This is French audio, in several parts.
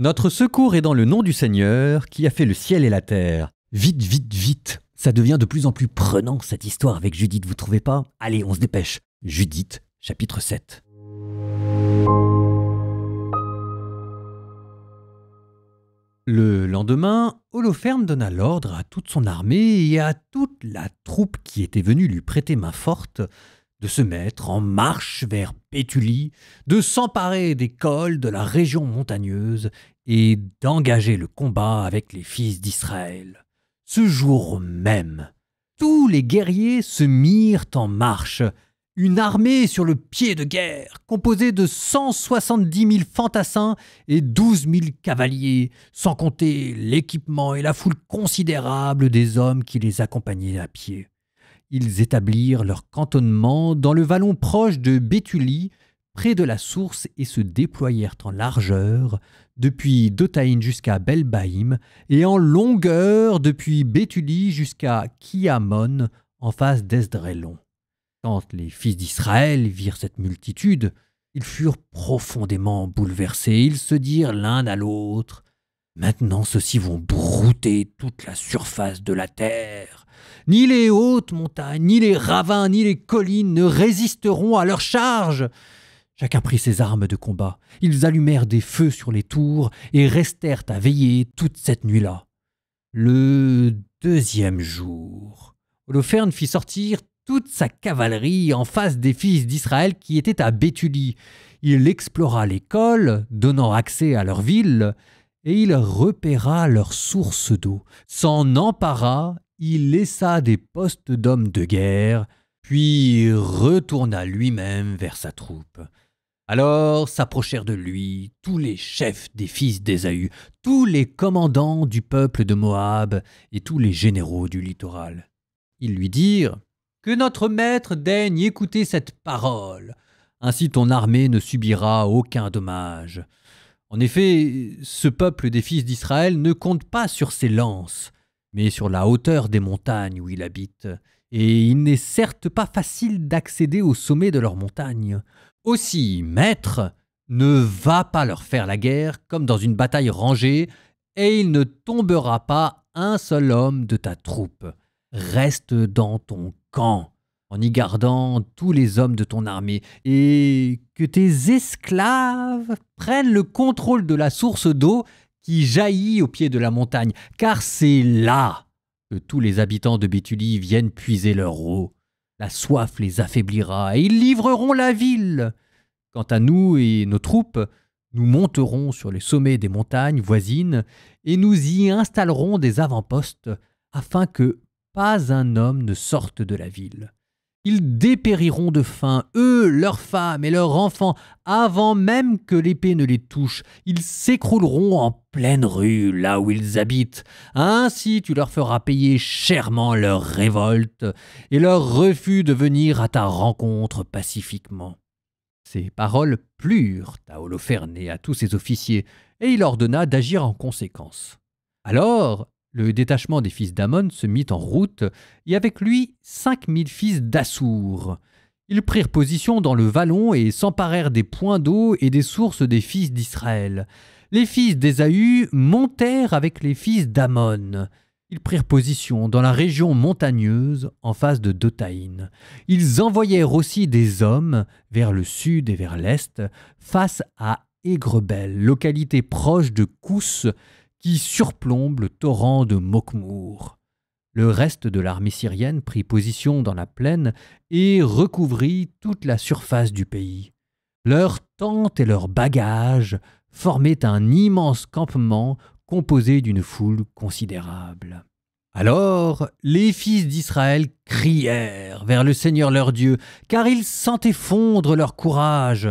Notre secours est dans le nom du Seigneur qui a fait le ciel et la terre. Vite, vite, vite. Ça devient de plus en plus prenant cette histoire avec Judith, vous trouvez pas? Allez, on se dépêche. Judith, chapitre 7. Le lendemain, Holoferne donna l'ordre à toute son armée et à toute la troupe qui était venue lui prêter main forte de se mettre en marche vers Béthulie, de s'emparer des cols de la région montagneuse et d'engager le combat avec les fils d'Israël. Ce jour même, tous les guerriers se mirent en marche, une armée sur le pied de guerre, composée de 170 000 fantassins et 12 000 cavaliers, sans compter l'équipement et la foule considérable des hommes qui les accompagnaient à pied. Ils établirent leur cantonnement dans le vallon proche de Béthulie, près de la source, et se déployèrent en largeur depuis Dotaïn jusqu'à Belbaïm et en longueur depuis Béthulie jusqu'à Kiamon en face d'Esdrélon. Quand les fils d'Israël virent cette multitude, ils furent profondément bouleversés. Ils se dirent l'un à l'autre : « Maintenant ceux-ci vont brouter toute la surface de la terre. Ni les hautes montagnes, ni les ravins, ni les collines ne résisteront à leur charge. » Chacun prit ses armes de combat. Ils allumèrent des feux sur les tours et restèrent à veiller toute cette nuit-là. Le deuxième jour, Holoferne fit sortir toute sa cavalerie en face des fils d'Israël qui étaient à Béthulie. Il explora les cols, donnant accès à leur ville, et il repéra leur source d'eau. S'en empara, il laissa des postes d'hommes de guerre, puis retourna lui-même vers sa troupe. Alors s'approchèrent de lui tous les chefs des fils d'Ésaü, tous les commandants du peuple de Moab et tous les généraux du littoral. Ils lui dirent : « Que notre maître daigne écouter cette parole. Ainsi ton armée ne subira aucun dommage. En effet, ce peuple des fils d'Israël ne compte pas sur ses lances, mais sur la hauteur des montagnes où il habite. Et il n'est certes pas facile d'accéder au sommet de leurs montagnes. Aussi, maître, ne va pas leur faire la guerre comme dans une bataille rangée, et il ne tombera pas un seul homme de ta troupe. Reste dans ton camp, en y gardant tous les hommes de ton armée, et que tes esclaves prennent le contrôle de la source d'eau qui jaillit au pied de la montagne, car c'est là que tous les habitants de Béthulie viennent puiser leur eau. La soif les affaiblira, et ils livreront la ville. Quant à nous et nos troupes, nous monterons sur les sommets des montagnes voisines, et nous y installerons des avant-postes, afin que pas un homme ne sorte de la ville. Ils dépériront de faim, eux, leurs femmes et leurs enfants, avant même que l'épée ne les touche. Ils s'écrouleront en pleine rue, là où ils habitent. Ainsi tu leur feras payer chèrement leur révolte et leur refus de venir à ta rencontre pacifiquement. » Ces paroles plurent à Holoferne et à tous ses officiers, et il ordonna d'agir en conséquence. Alors, le détachement des fils d'Ammon se mit en route, et avec lui 5000 fils d'Assour. Ils prirent position dans le vallon et s'emparèrent des points d'eau et des sources des fils d'Israël. Les fils d'Ésaü montèrent avec les fils d'Ammon. Ils prirent position dans la région montagneuse en face de Dotaïn. Ils envoyèrent aussi des hommes vers le sud et vers l'est, face à Aigrebel, localité proche de Kous, qui surplombe le torrent de Mokmour. Le reste de l'armée syrienne prit position dans la plaine et recouvrit toute la surface du pays. Leurs tentes et leurs bagages formaient un immense campement composé d'une foule considérable. Alors les fils d'Israël crièrent vers le Seigneur leur Dieu, car ils sentaient fondre leur courage.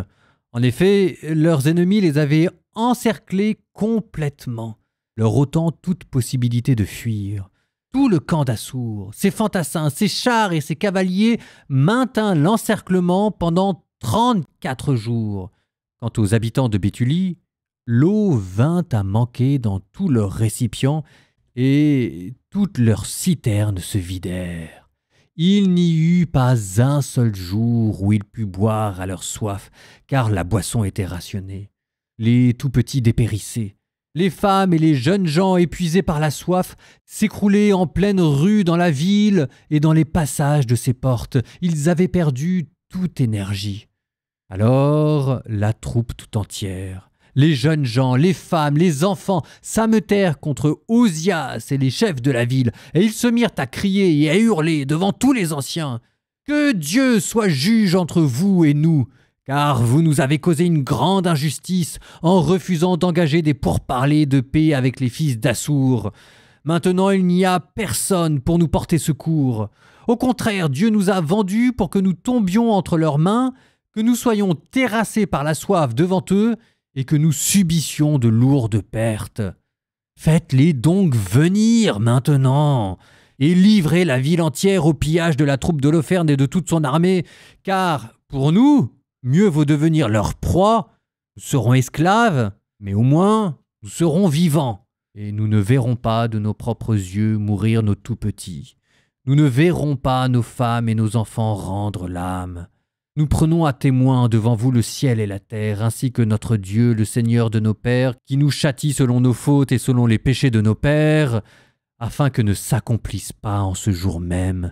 En effet, leurs ennemis les avaient encerclés complètement, leur ôtant toute possibilité de fuir. Tout le camp d'Assour, ses fantassins, ses chars et ses cavaliers maintint l'encerclement pendant 34 jours. Quant aux habitants de Béthulie, l'eau vint à manquer dans tous leurs récipients et toutes leurs citernes se vidèrent. Il n'y eut pas un seul jour où ils purent boire à leur soif, car la boisson était rationnée. Les tout-petits dépérissaient. Les femmes et les jeunes gens épuisés par la soif s'écroulaient en pleine rue dans la ville et dans les passages de ses portes. Ils avaient perdu toute énergie. Alors la troupe tout entière, les jeunes gens, les femmes, les enfants s'ameutèrent contre Ozias et les chefs de la ville, et ils se mirent à crier et à hurler devant tous les anciens. « Que Dieu soit juge entre vous et nous, car vous nous avez causé une grande injustice en refusant d'engager des pourparlers de paix avec les fils d'Assour. Maintenant il n'y a personne pour nous porter secours. Au contraire, Dieu nous a vendus pour que nous tombions entre leurs mains, que nous soyons terrassés par la soif devant eux et que nous subissions de lourdes pertes. Faites-les donc venir maintenant et livrez la ville entière au pillage de la troupe d'Holoferne et de toute son armée, car pour nous, mieux vaut devenir leur proie. Nous serons esclaves, mais au moins nous serons vivants et nous ne verrons pas de nos propres yeux mourir nos tout-petits. Nous ne verrons pas nos femmes et nos enfants rendre l'âme. Nous prenons à témoin devant vous le ciel et la terre, ainsi que notre Dieu, le Seigneur de nos pères, qui nous châtie selon nos fautes et selon les péchés de nos pères, afin que ne s'accomplisse pas en ce jour même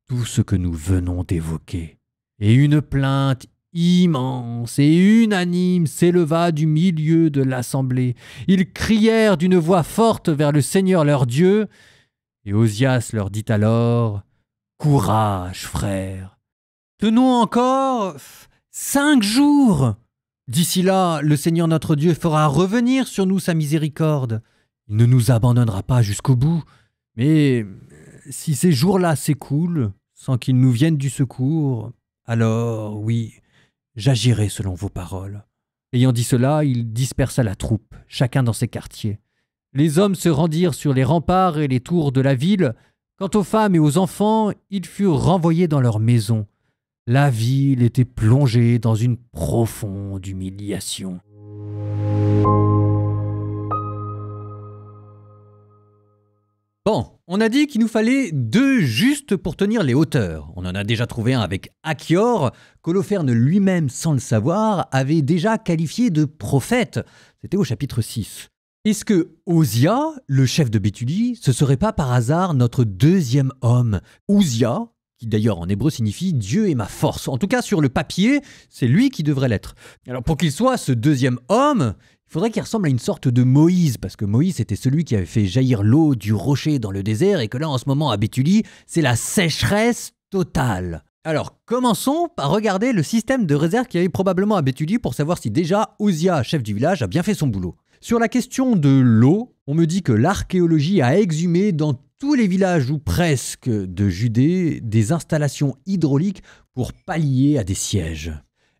tout ce que nous venons d'évoquer. » Et une plainte immense et unanime s'éleva du milieu de l'assemblée. Ils crièrent d'une voix forte vers le Seigneur leur Dieu, et Ozias leur dit alors « Courage, frères! Tenons encore 5 jours. D'ici là, le Seigneur notre Dieu fera revenir sur nous sa miséricorde. Il ne nous abandonnera pas jusqu'au bout. Mais si ces jours-là s'écoulent sans qu'il nous vienne du secours, alors oui, j'agirai selon vos paroles. » Ayant dit cela, il dispersa la troupe, chacun dans ses quartiers. Les hommes se rendirent sur les remparts et les tours de la ville. Quant aux femmes et aux enfants, ils furent renvoyés dans leurs maisons. La ville était plongée dans une profonde humiliation. Bon, on a dit qu'il nous fallait 2 justes pour tenir les hauteurs. On en a déjà trouvé un avec Achior, qu'Holoferne lui-même, sans le savoir, avait déjà qualifié de prophète. C'était au chapitre 6. Est-ce que Ozias, le chef de Béthulie, ce serait pas par hasard notre 2e homme, Ouzia, qui d'ailleurs en hébreu signifie « Dieu est ma force ». En tout cas, sur le papier, c'est lui qui devrait l'être. Alors pour qu'il soit ce 2e homme, il faudrait qu'il ressemble à une sorte de Moïse, parce que Moïse était celui qui avait fait jaillir l'eau du rocher dans le désert, et que là, en ce moment, à Béthulie, c'est la sécheresse totale. Alors, commençons par regarder le système de réserve qu'il y avait probablement à Béthulie pour savoir si déjà Ozias, chef du village, a bien fait son boulot. Sur la question de l'eau, on me dit que l'archéologie a exhumé dans tous les villages ou presque de Judée des installations hydrauliques pour pallier à des sièges.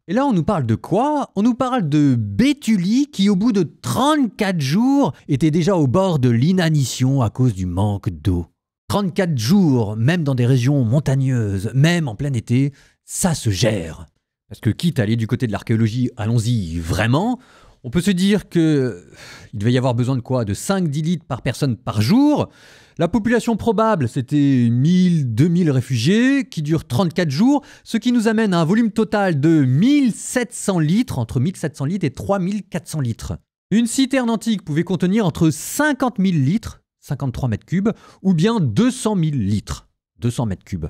Et là, on nous parle de quoi? On nous parle de Béthulie qui, au bout de 34 jours, était déjà au bord de l'inanition à cause du manque d'eau. 34 jours, même dans des régions montagneuses, même en plein été, ça se gère. Parce que quitte à aller du côté de l'archéologie, allons-y vraiment. On peut se dire qu'il devait y avoir besoin de quoi? De 5-10 litres par personne par jour. La population probable, c'était 1000-2000 réfugiés qui durent 34 jours, ce qui nous amène à un volume total de 1700 litres, entre 1700 litres et 3400 litres. Une citerne antique pouvait contenir entre 50 000 litres, 53 mètres cubes, ou bien 200 000 litres, 200 mètres cubes.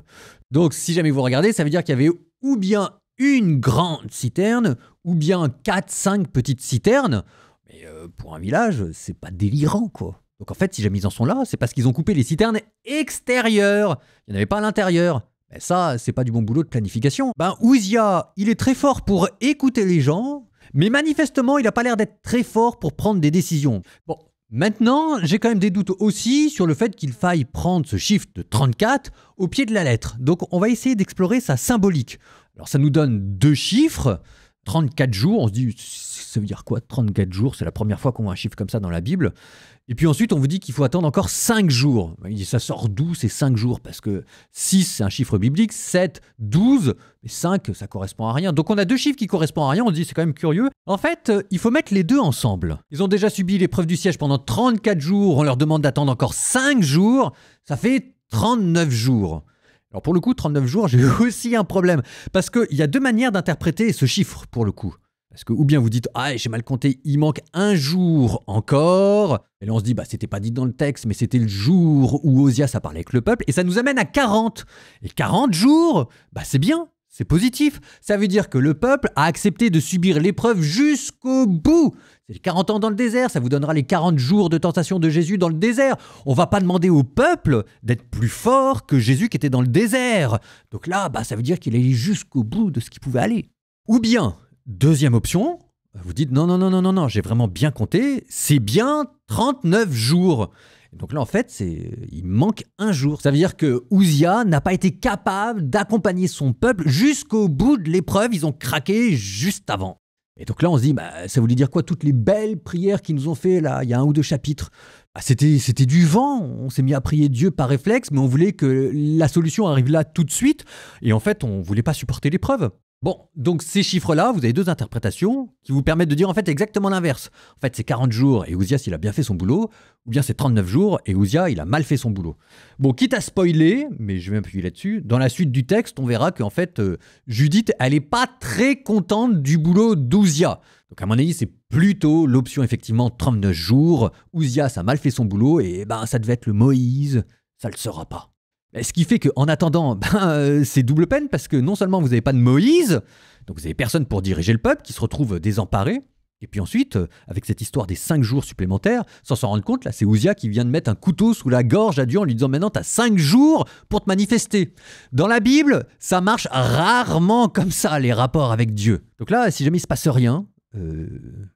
Donc si jamais vous regardez, ça veut dire qu'il y avait ou bien une grande citerne, ou bien 4-5 petites citernes. Mais pour un village, c'est pas délirant, quoi. Donc en fait, si jamais ils en sont là, c'est parce qu'ils ont coupé les citernes extérieures. Il n'y en avait pas à l'intérieur. Mais ça, c'est pas du bon boulot de planification. Ouzia, il est très fort pour écouter les gens, mais manifestement, il n'a pas l'air d'être très fort pour prendre des décisions. Bon, maintenant, j'ai quand même des doutes aussi sur le fait qu'il faille prendre ce chiffre de 34 au pied de la lettre. Donc on va essayer d'explorer sa symbolique. Alors ça nous donne 2 chiffres, 34 jours, on se dit, ça veut dire quoi 34 jours, c'est la première fois qu'on voit un chiffre comme ça dans la Bible. Et puis ensuite, on vous dit qu'il faut attendre encore 5 jours. Il dit, ça sort d'où ces 5 jours? Parce que 6, c'est un chiffre biblique, 7, 12, et 5, ça correspond à rien. Donc on a 2 chiffres qui correspondent à rien, on se dit, c'est quand même curieux. En fait, il faut mettre les 2 ensemble. Ils ont déjà subi l'épreuve du siège pendant 34 jours, on leur demande d'attendre encore 5 jours, ça fait 39 jours. Alors pour le coup, 39 jours, j'ai aussi un problème. Parce qu'il y a 2 manières d'interpréter ce chiffre, pour le coup. Parce que ou bien vous dites, ah, j'ai mal compté, il manque un jour encore. Et là, on se dit, bah, c'était pas dit dans le texte, mais c'était le jour où Osias a parlé avec le peuple. Et ça nous amène à 40. Et 40 jours, bah, c'est bien, c'est positif. Ça veut dire que le peuple a accepté de subir l'épreuve jusqu'au bout. C'est les 40 ans dans le désert, ça vous donnera les 40 jours de tentation de Jésus dans le désert. On va pas demander au peuple d'être plus fort que Jésus qui était dans le désert. Donc là, bah, ça veut dire qu'il est allé jusqu'au bout de ce qu'il pouvait aller. Ou bien, deuxième option, vous dites non, j'ai vraiment bien compté, c'est bien 39 jours. Et donc là, en fait, il manque un jour. Ça veut dire que Uzziah n'a pas été capable d'accompagner son peuple jusqu'au bout de l'épreuve. Ils ont craqué juste avant. Et donc là, on se dit, bah, ça voulait dire quoi, toutes les belles prières qu'ils nous ont fait là, il y a 1 ou 2 chapitres. Bah, c'était du vent, on s'est mis à prier Dieu par réflexe, mais on voulait que la solution arrive là tout de suite. Et en fait, on ne voulait pas supporter l'épreuve. Bon, donc ces chiffres-là, vous avez 2 interprétations qui vous permettent de dire en fait exactement l'inverse. En fait, c'est 40 jours et Uzziah, il a bien fait son boulot, ou bien c'est 39 jours et Uzziah, il a mal fait son boulot. Bon, quitte à spoiler, mais je vais m'appuyer là-dessus, dans la suite du texte, on verra qu'en fait, Judith, elle n'est pas très contente du boulot d'Uzziah. Donc à mon avis, c'est plutôt l'option effectivement 39 jours, Uzziah, ça a mal fait son boulot, et ben ça devait être le Moïse, ça le sera pas. Ce qui fait qu'en attendant, c'est double peine parce que non seulement vous n'avez pas de Moïse, donc vous n'avez personne pour diriger le peuple qui se retrouve désemparé, et puis ensuite, avec cette histoire des 5 jours supplémentaires, sans s'en rendre compte, là c'est Uzziah qui vient de mettre un couteau sous la gorge à Dieu en lui disant maintenant tu as 5 jours pour te manifester. Dans la Bible, ça marche rarement comme ça, les rapports avec Dieu. Donc là, si jamais il ne se passe rien,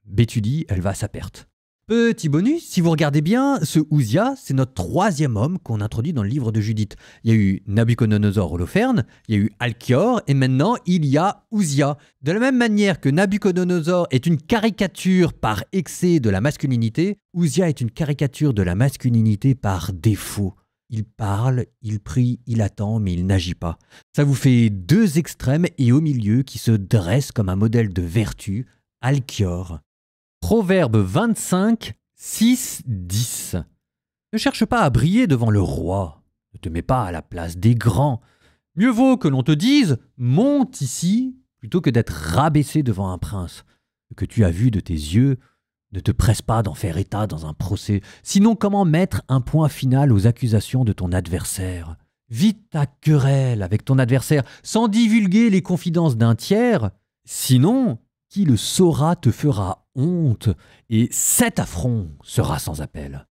Béthulie, elle va à sa perte. Petit bonus, si vous regardez bien, ce Uzziah, c'est notre 3e homme qu'on introduit dans le livre de Judith. Il y a eu Nabuchodonosor Holoferne, il y a eu Alchior, et maintenant il y a Uzziah. De la même manière que Nabuchodonosor est une caricature par excès de la masculinité, Uzziah est une caricature de la masculinité par défaut. Il parle, il prie, il attend, mais il n'agit pas. Ça vous fait 2 extrêmes et au milieu qui se dressent comme un modèle de vertu, Alchior. Proverbe 25, 6, 10. Ne cherche pas à briller devant le roi. Ne te mets pas à la place des grands. Mieux vaut que l'on te dise « monte ici » plutôt que d'être rabaissé devant un prince. Ce que tu as vu de tes yeux, ne te presse pas d'en faire état dans un procès. Sinon, comment mettre un point final aux accusations de ton adversaire ? Vite ta querelle avec ton adversaire sans divulguer les confidences d'un tiers. Sinon, qui le saura te fera honte, et cet affront sera sans appel.